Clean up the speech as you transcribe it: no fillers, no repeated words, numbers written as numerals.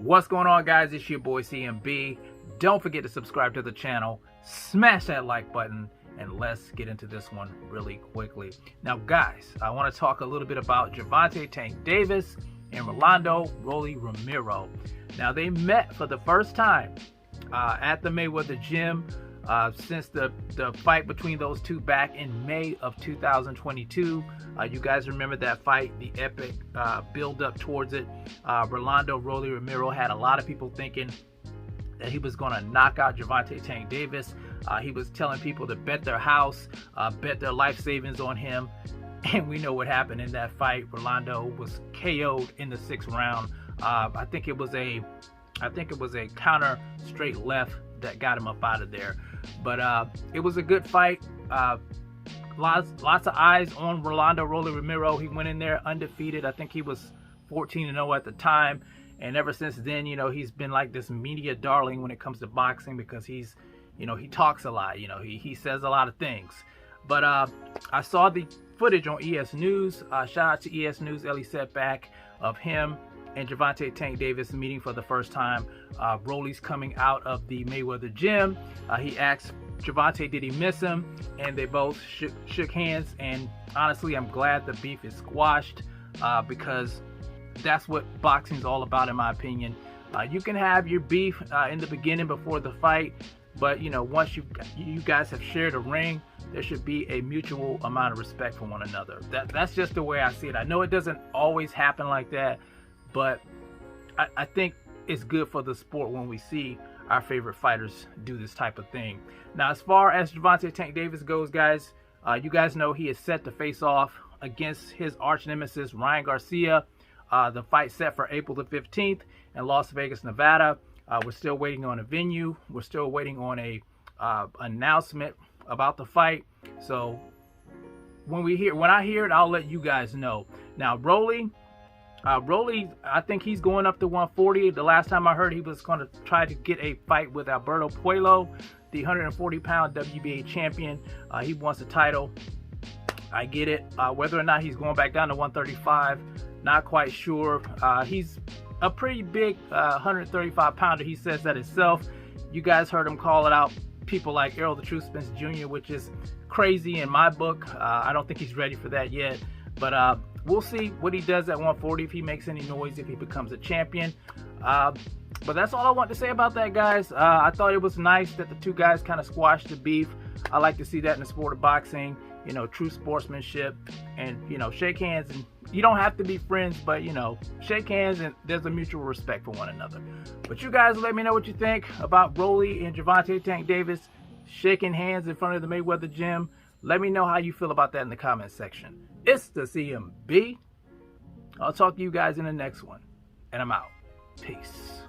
What's going on, guys? It's your boy CMB. Don't forget to subscribe to the channel, smash that like button, and let's get into this one really quickly. Now, guys, I want to talk a little bit about Gervonta Tank Davis and Rolando Romero. Now, they met for the first time at the Mayweather gym since the fight between those two back in May of 2022. You guys remember that fight, the epic build up towards it. Rolando Romero had a lot of people thinking that he was going to knock out Gervonta Tank Davis. He was telling people to bet their house, bet their life savings on him. And we know what happened in that fight. Rolando was KO'd in the 6th round. I think it was a counter straight left that got him up out of there. But it was a good fight. Lots of eyes on Rolando Romero. He went in there undefeated. I think he was 14-0 at the time. And ever since then, he's been like this media darling when it comes to boxing because he's, he talks a lot. He says a lot of things. But I saw the footage on ES News. Shout out to ES News, Ellie Setback, of him and Gervonta Tank Davis meeting for the first time. Rolly's coming out of the Mayweather gym. He asked Gervonta, did he miss him? And they both shook hands. And honestly, I'm glad the beef is squashed because that's what boxing's all about, in my opinion. You can have your beef in the beginning before the fight, but once you guys have shared a ring, there should be a mutual amount of respect for one another. That's just the way I see it. I know it doesn't always happen like that, but I think it's good for the sport when we see our favorite fighters do this type of thing. Now, as far as Gervonta Tank Davis goes, guys, you guys know he is set to face off against his arch nemesis, Ryan Garcia. The fight set for April the 15th in Las Vegas, Nevada. We're still waiting on a venue. We're still waiting on a announcement about the fight. So when I hear it, I'll let you guys know. Now, Rolly, I think he's going up to 140. The last time I heard, he was going to try to get a fight with Alberto Puello, the 140-pound WBA champion. He wants the title. I get it. Whether or not he's going back down to 135, not quite sure. He's a pretty big 135-pounder. He says that himself. You guys heard him call it out. People like Errol the Truth Spence Jr., which is crazy in my book. I don't think he's ready for that yet. But we'll see what he does at 140, if he makes any noise, if he becomes a champion. But that's all I want to say about that, guys. I thought it was nice that the two guys kind of squashed the beef. I like to see that in the sport of boxing. True sportsmanship, and shake hands. And you don't have to be friends, but shake hands, and there's a mutual respect for one another. But you guys, let me know what you think about Rolly and Gervonta Tank Davis shaking hands in front of the Mayweather gym. Let me know how you feel about that in the comment section. It's the CMB. I'll talk to you guys in the next one, and I'm out. Peace.